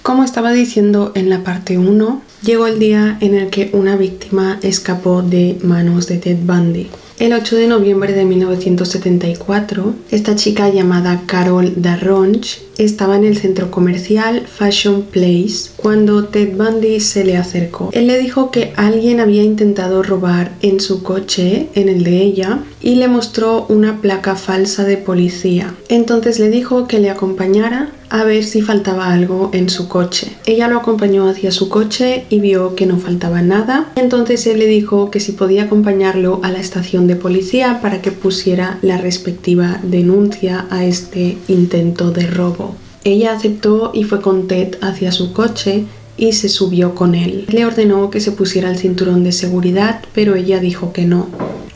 Como estaba diciendo en la parte 1, llegó el día en el que una víctima escapó de manos de Ted Bundy. El 8 de noviembre de 1974, esta chica llamada Carol Darronch estaba en el centro comercial Fashion Place cuando Ted Bundy se le acercó. Él le dijo que alguien había intentado robar en su coche, en el de ella, y le mostró una placa falsa de policía. Entonces le dijo que le acompañara a ver si faltaba algo en su coche. Ella lo acompañó hacia su coche y vio que no faltaba nada. Entonces él le dijo que si podía acompañarlo a la estación de policía para que pusiera la respectiva denuncia a este intento de robo. Ella aceptó y fue con Ted hacia su coche y se subió con él. Le ordenó que se pusiera el cinturón de seguridad, pero ella dijo que no.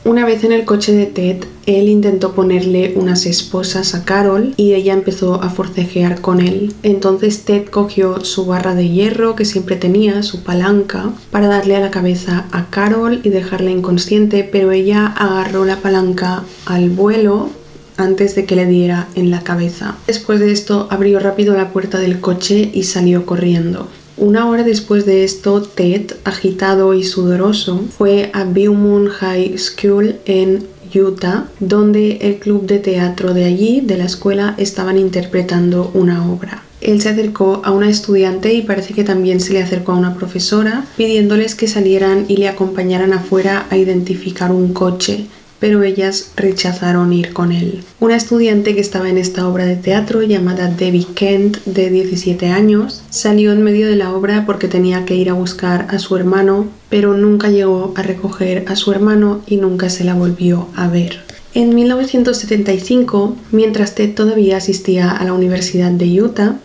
Una vez en el coche de Ted, él intentó ponerle unas esposas a Carol y ella empezó a forcejear con él. Entonces Ted cogió su barra de hierro que siempre tenía, su palanca, para darle a la cabeza a Carol y dejarla inconsciente, pero ella agarró la palanca al vuelo antes de que le diera en la cabeza. Después de esto, abrió rápido la puerta del coche y salió corriendo. Una hora después de esto, Ted, agitado y sudoroso, fue a Beaumont High School en Utah, donde el club de teatro de allí, de la escuela, estaban interpretando una obra. Él se acercó a una estudiante y parece que también se le acercó a una profesora, pidiéndoles que salieran y le acompañaran afuera a identificar un coche, pero ellas rechazaron ir con él. Una estudiante que estaba en esta obra de teatro llamada Debbie Kent, de 17 años, salió en medio de la obra porque tenía que ir a buscar a su hermano, pero nunca llegó a recoger a su hermano y nunca se la volvió a ver. En 1975, mientras Ted todavía asistía a la Universidad de Utah,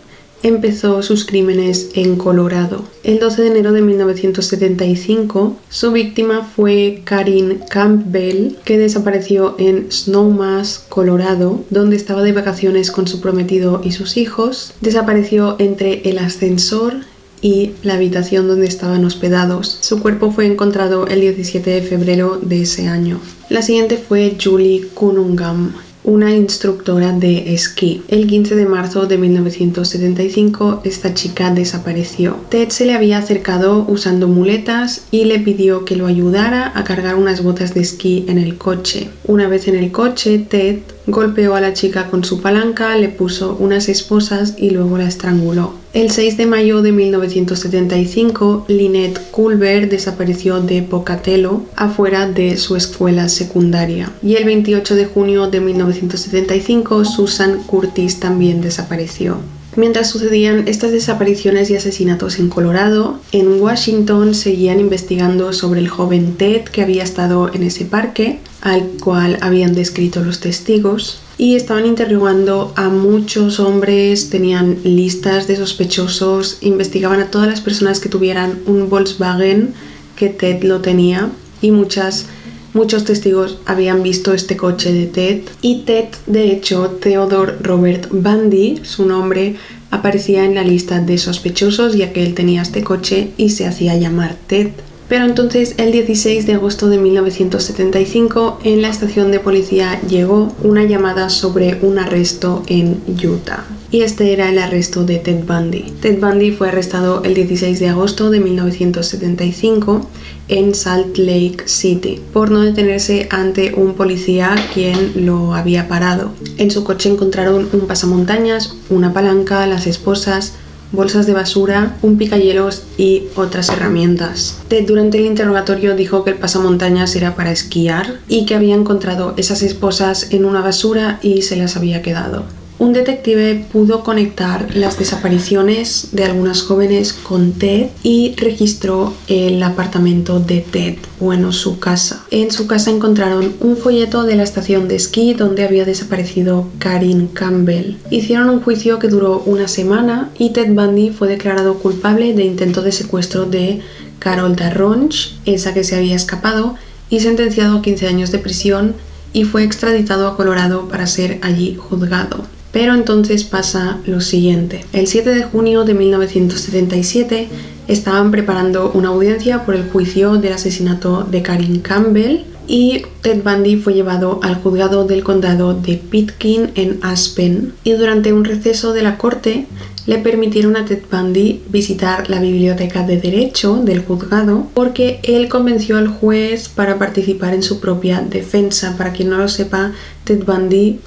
empezó sus crímenes en Colorado. El 12 de enero de 1975, su víctima fue Karin Campbell, que desapareció en Snowmass, Colorado, donde estaba de vacaciones con su prometido y sus hijos. Desapareció entre el ascensor y la habitación donde estaban hospedados. Su cuerpo fue encontrado el 17 de febrero de ese año. La siguiente fue Julie Cunningham, una instructora de esquí. El 15 de marzo de 1975, esta chica desapareció. Ted se le había acercado usando muletas y le pidió que lo ayudara a cargar unas botas de esquí en el coche. Una vez en el coche, Ted golpeó a la chica con su palanca, le puso unas esposas y luego la estranguló. El 6 de mayo de 1975, Lynette Culver desapareció de Pocatello, afuera de su escuela secundaria. Y el 28 de junio de 1975, Susan Curtis también desapareció. Mientras sucedían estas desapariciones y asesinatos en Colorado, en Washington seguían investigando sobre el joven Ted que había estado en ese parque, al cual habían descrito los testigos, y estaban interrogando a muchos hombres, tenían listas de sospechosos, investigaban a todas las personas que tuvieran un Volkswagen, que Ted lo tenía, y muchos testigos habían visto este coche de Ted. Y Ted, de hecho, Theodore Robert Bundy, su nombre, aparecía en la lista de sospechosos ya que él tenía este coche y se hacía llamar Ted. Pero entonces el 16 de agosto de 1975 en la estación de policía llegó una llamada sobre un arresto en Utah. Y este era el arresto de Ted Bundy. Ted Bundy fue arrestado el 16 de agosto de 1975 en Salt Lake City por no detenerse ante un policía quien lo había parado. En su coche encontraron un pasamontañas, una palanca, las esposas, bolsas de basura, un picahielos y otras herramientas. Ted durante el interrogatorio dijo que el pasamontañas era para esquiar y que había encontrado esas esposas en una basura y se las había quedado. Un detective pudo conectar las desapariciones de algunas jóvenes con Ted y registró el apartamento de Ted, bueno, su casa. En su casa encontraron un folleto de la estación de esquí donde había desaparecido Karin Campbell. Hicieron un juicio que duró una semana y Ted Bundy fue declarado culpable de intento de secuestro de Carol Darronch, esa que se había escapado, y sentenciado a 15 años de prisión y fue extraditado a Colorado para ser allí juzgado. Pero entonces pasa lo siguiente. El 7 de junio de 1977 estaban preparando una audiencia por el juicio del asesinato de Karin Campbell y Ted Bundy fue llevado al juzgado del condado de Pitkin en Aspen, y durante un receso de la corte le permitieron a Ted Bundy visitar la biblioteca de derecho del juzgado porque él convenció al juez para participar en su propia defensa. Para quien no lo sepa, Ted Bundy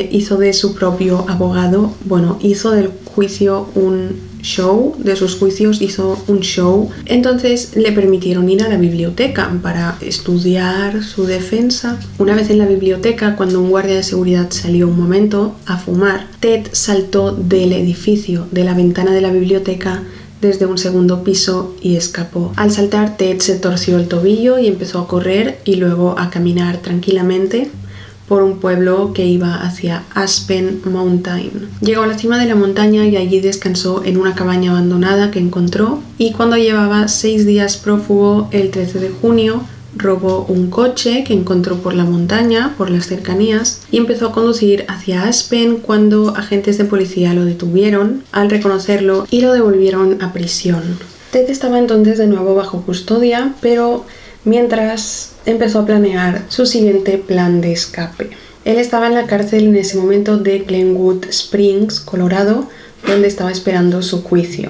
hizo de su propio abogado, hizo del juicio un show, de sus juicios hizo un show. Entonces le permitieron ir a la biblioteca para estudiar su defensa. Una vez en la biblioteca, cuando un guardia de seguridad salió un momento a fumar, Ted saltó del edificio, de la ventana de la biblioteca, desde un segundo piso y escapó. Al saltar, Ted se torció el tobillo y empezó a correr y luego a caminar tranquilamente por un pueblo que iba hacia Aspen Mountain. Llegó a la cima de la montaña y allí descansó en una cabaña abandonada que encontró, y cuando llevaba 6 días prófugo, el 13 de junio, robó un coche que encontró por la montaña, por las cercanías, y empezó a conducir hacia Aspen cuando agentes de policía lo detuvieron al reconocerlo y lo devolvieron a prisión. Ted estaba entonces de nuevo bajo custodia, pero mientras empezó a planear su siguiente plan de escape. Él estaba en la cárcel en ese momento de Glenwood Springs, Colorado, donde estaba esperando su juicio.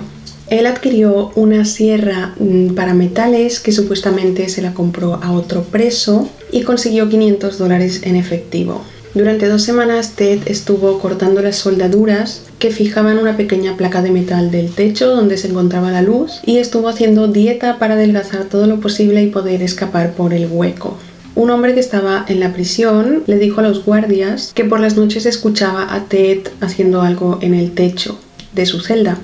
Él adquirió una sierra para metales que supuestamente se la compró a otro preso y consiguió $500 en efectivo. Durante 2 semanas, Ted estuvo cortando las soldaduras que fijaban una pequeña placa de metal del techo donde se encontraba la luz, y estuvo haciendo dieta para adelgazar todo lo posible y poder escapar por el hueco. Un hombre que estaba en la prisión le dijo a los guardias que por las noches escuchaba a Ted haciendo algo en el techo de su celda,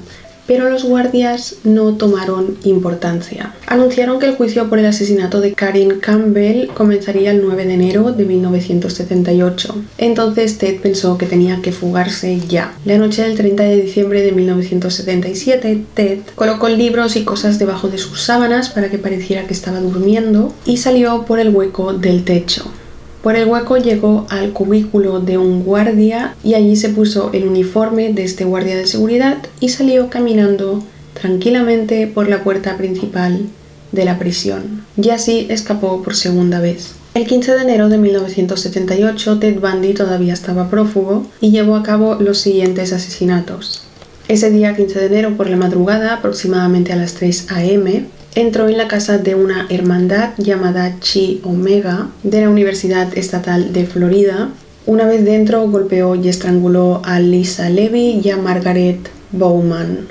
pero los guardias no tomaron importancia. Anunciaron que el juicio por el asesinato de Karen Campbell comenzaría el 9 de enero de 1978. Entonces Ted pensó que tenía que fugarse ya. La noche del 30 de diciembre de 1977, Ted colocó libros y cosas debajo de sus sábanas para que pareciera que estaba durmiendo y salió por el hueco del techo. Por el hueco llegó al cubículo de un guardia y allí se puso el uniforme de este guardia de seguridad y salió caminando tranquilamente por la puerta principal de la prisión. Y así escapó por segunda vez. El 15 de enero de 1978, Ted Bundy todavía estaba prófugo y llevó a cabo los siguientes asesinatos. Ese día, 15 de enero, por la madrugada, aproximadamente a las 3 a.m., entró en la casa de una hermandad llamada Chi Omega de la Universidad Estatal de Florida. Una vez dentro, golpeó y estranguló a Lisa Levy y a Margaret Bowman.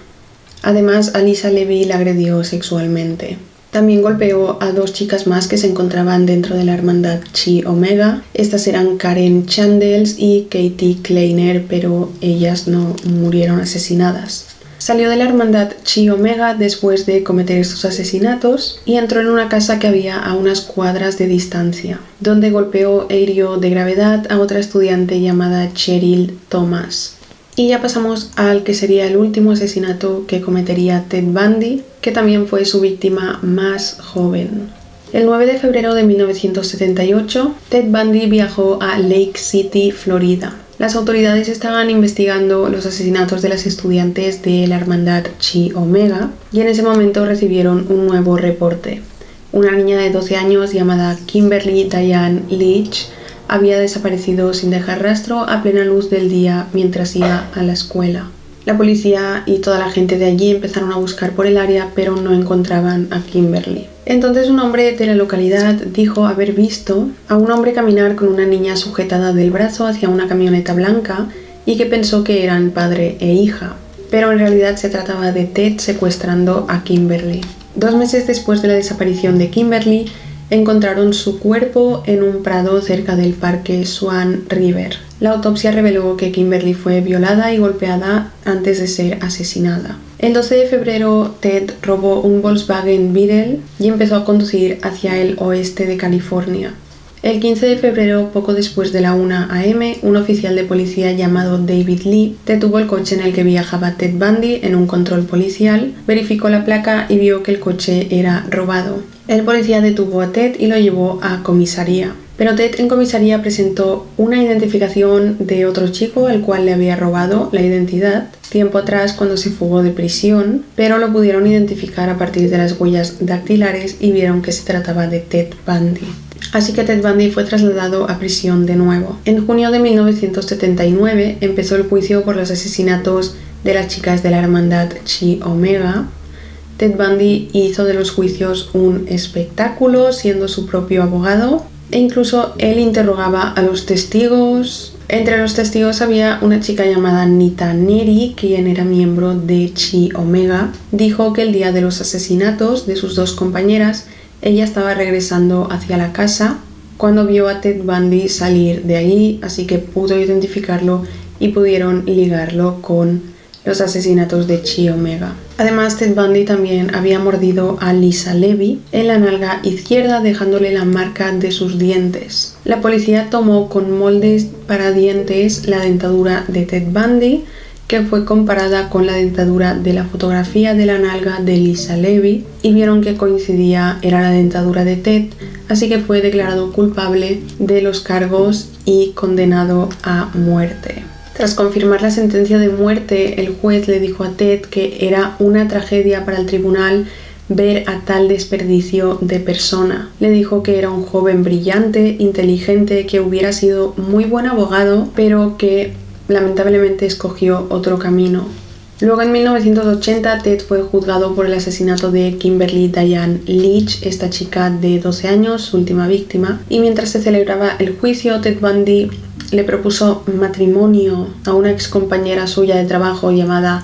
Además, a Lisa Levy la agredió sexualmente. También golpeó a 2 chicas más que se encontraban dentro de la hermandad Chi Omega. Estas eran Karen Chandels y Katie Kleiner, pero ellas no murieron asesinadas. Salió de la hermandad Chi Omega después de cometer estos asesinatos y entró en una casa que había a unas cuadras de distancia, donde golpeó e hirió de gravedad a otra estudiante llamada Cheryl Thomas. Y ya pasamos al que sería el último asesinato que cometería Ted Bundy, que también fue su víctima más joven. El 9 de febrero de 1978, Ted Bundy viajó a Lake City, Florida. Las autoridades estaban investigando los asesinatos de las estudiantes de la hermandad Chi Omega y en ese momento recibieron un nuevo reporte. Una niña de 12 años llamada Kimberly Diane Leach había desaparecido sin dejar rastro a plena luz del día mientras iba a la escuela. La policía y toda la gente de allí empezaron a buscar por el área, pero no encontraban a Kimberly. Entonces un hombre de la localidad dijo haber visto a un hombre caminar con una niña sujetada del brazo hacia una camioneta blanca y que pensó que eran padre e hija, pero en realidad se trataba de Ted secuestrando a Kimberly. 2 meses después de la desaparición de Kimberly, encontraron su cuerpo en un prado cerca del parque Swan River. La autopsia reveló que Kimberly fue violada y golpeada antes de ser asesinada. El 12 de febrero, Ted robó un Volkswagen Beetle y empezó a conducir hacia el oeste de California. El 15 de febrero, poco después de la 1 a.m., un oficial de policía llamado David Lee detuvo el coche en el que viajaba Ted Bundy en un control policial, verificó la placa y vio que el coche era robado. El policía detuvo a Ted y lo llevó a comisaría. Pero Ted en comisaría presentó una identificación de otro chico al cual le había robado la identidad tiempo atrás cuando se fugó de prisión, pero lo pudieron identificar a partir de las huellas dactilares y vieron que se trataba de Ted Bundy. Así que Ted Bundy fue trasladado a prisión de nuevo. En junio de 1979 empezó el juicio por los asesinatos de las chicas de la hermandad Chi Omega. Ted Bundy hizo de los juicios un espectáculo, siendo su propio abogado, e incluso él interrogaba a los testigos. Entre los testigos había una chica llamada Nita Neri, quien era miembro de Chi Omega. Dijo que el día de los asesinatos de sus dos compañeras, ella estaba regresando hacia la casa cuando vio a Ted Bundy salir de allí, así que pudo identificarlo y pudieron ligarlo con los asesinatos de Chi Omega. Además, Ted Bundy también había mordido a Lisa Levy en la nalga izquierda, dejándole la marca de sus dientes. La policía tomó con moldes para dientes la dentadura de Ted Bundy, que fue comparada con la dentadura de la fotografía de la nalga de Lisa Levy, y vieron que coincidía, era la dentadura de Ted, así que fue declarado culpable de los cargos y condenado a muerte. Tras confirmar la sentencia de muerte, el juez le dijo a Ted que era una tragedia para el tribunal ver a tal desperdicio de persona. Le dijo que era un joven brillante, inteligente, que hubiera sido muy buen abogado, pero que lamentablemente escogió otro camino. Luego, en 1980, Ted fue juzgado por el asesinato de Kimberly Diane Leach, esta chica de 12 años, su última víctima, y mientras se celebraba el juicio, Ted Bundy le propuso matrimonio a una ex compañera suya de trabajo llamada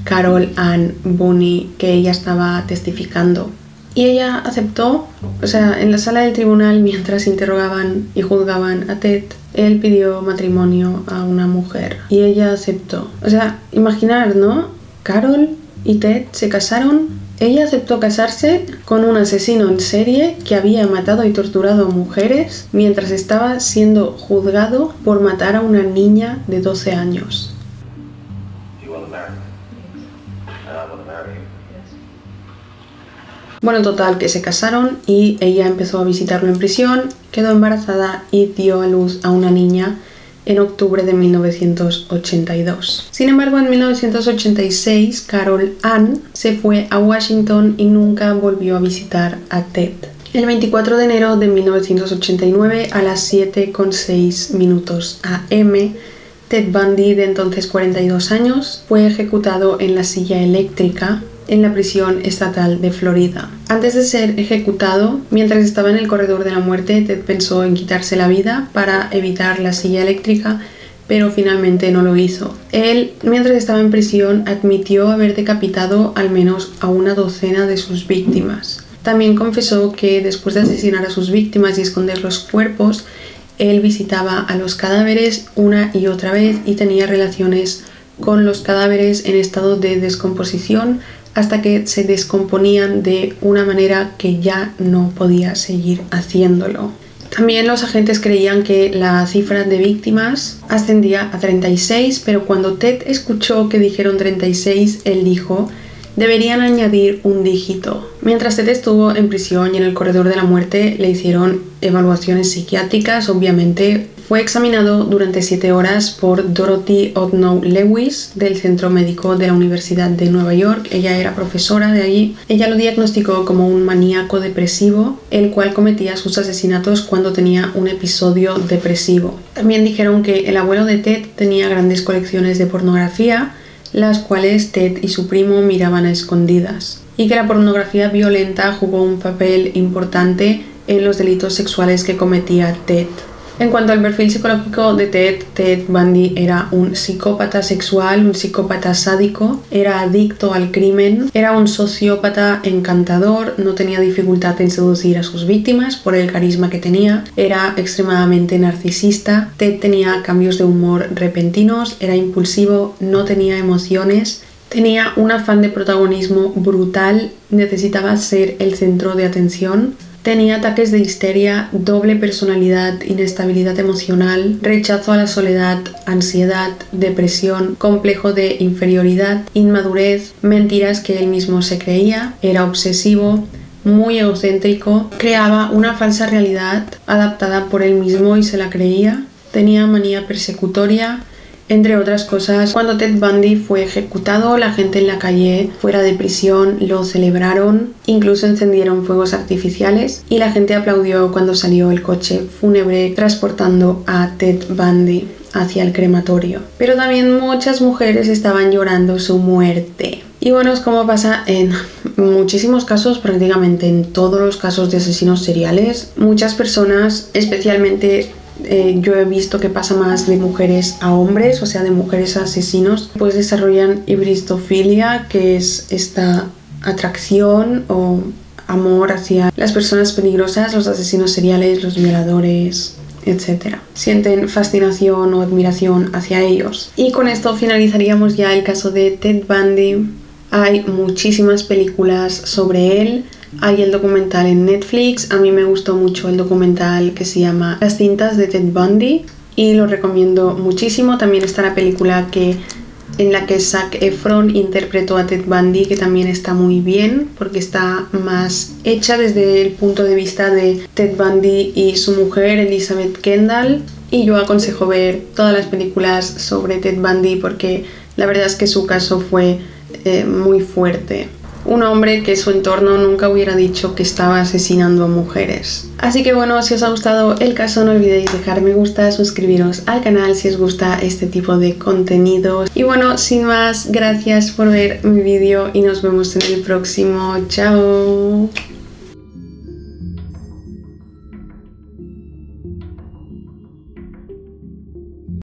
Carol Ann Booney, que ella estaba testificando. Y ella aceptó. O sea, en la sala del tribunal, mientras interrogaban y juzgaban a Ted, él pidió matrimonio a una mujer y ella aceptó. O sea, imaginar, ¿no? Carol y Ted se casaron. Ella aceptó casarse con un asesino en serie que había matado y torturado a mujeres mientras estaba siendo juzgado por matar a una niña de 12 años. Bueno, total, que se casaron y ella empezó a visitarlo en prisión, quedó embarazada y dio a luz a una niña en octubre de 1982. Sin embargo, en 1986, Carol Ann se fue a Washington y nunca volvió a visitar a Ted. El 24 de enero de 1989, a las 7:06 AM, Ted Bundy, de entonces 42 años, fue ejecutado en la silla eléctrica en la prisión estatal de Florida. Antes de ser ejecutado, mientras estaba en el corredor de la muerte, Ted pensó en quitarse la vida para evitar la silla eléctrica, pero finalmente no lo hizo. Él, mientras estaba en prisión, admitió haber decapitado al menos a una docena de sus víctimas. También confesó que después de asesinar a sus víctimas y esconder los cuerpos, él visitaba a los cadáveres una y otra vez y tenía relaciones con los cadáveres en estado de descomposición hasta que se descomponían de una manera que ya no podía seguir haciéndolo. También los agentes creían que la cifra de víctimas ascendía a 36, pero cuando Ted escuchó que dijeron 36, él dijo: deberían añadir un dígito. Mientras Ted estuvo en prisión y en el corredor de la muerte, le hicieron evaluaciones psiquiátricas, obviamente. Fue examinado durante 7 horas por Dorothy Odnow Lewis del Centro Médico de la Universidad de Nueva York. Ella era profesora de allí. Ella lo diagnosticó como un maníaco depresivo, el cual cometía sus asesinatos cuando tenía un episodio depresivo. También dijeron que el abuelo de Ted tenía grandes colecciones de pornografía, las cuales Ted y su primo miraban a escondidas, y que la pornografía violenta jugó un papel importante en los delitos sexuales que cometía Ted. En cuanto al perfil psicológico de Ted Bundy era un psicópata sexual, un psicópata sádico, era adicto al crimen, era un sociópata encantador, no tenía dificultad en seducir a sus víctimas por el carisma que tenía, era extremadamente narcisista. Ted tenía cambios de humor repentinos, era impulsivo, no tenía emociones, tenía un afán de protagonismo brutal, necesitaba ser el centro de atención. Tenía ataques de histeria, doble personalidad, inestabilidad emocional, rechazo a la soledad, ansiedad, depresión, complejo de inferioridad, inmadurez, mentiras que él mismo se creía, era obsesivo, muy egocéntrico, creaba una falsa realidad adaptada por él mismo y se la creía, tenía manía persecutoria, Entre otras cosas, cuando Ted Bundy fue ejecutado, la gente en la calle fuera de prisión lo celebraron, incluso encendieron fuegos artificiales y la gente aplaudió cuando salió el coche fúnebre transportando a Ted Bundy hacia el crematorio. Pero también muchas mujeres estaban llorando su muerte. Y bueno, es como pasa en muchísimos casos, prácticamente en todos los casos de asesinos seriales. Muchas personas, especialmente yo he visto que pasa más de mujeres a hombres, o sea, de mujeres a asesinos, pues desarrollan hibristofilia, que es esta atracción o amor hacia las personas peligrosas, los asesinos seriales, los violadores, etc. Sienten fascinación o admiración hacia ellos. Y con esto finalizaríamos ya el caso de Ted Bundy. Hay muchísimas películas sobre él. Hay el documental en Netflix. A mí me gustó mucho el documental que se llama Las cintas de Ted Bundy y lo recomiendo muchísimo. También está la película en la que Zac Efron interpretó a Ted Bundy, que también está muy bien porque está más hecha desde el punto de vista de Ted Bundy y su mujer Elizabeth Kendall. Y yo aconsejo ver todas las películas sobre Ted Bundy porque la verdad es que su caso fue muy fuerte. Un hombre que su entorno nunca hubiera dicho que estaba asesinando a mujeres. Así que bueno, si os ha gustado el caso no olvidéis dejar me gusta, suscribiros al canal si os gusta este tipo de contenidos. Y bueno, sin más, gracias por ver mi vídeo y nos vemos en el próximo. ¡Chao!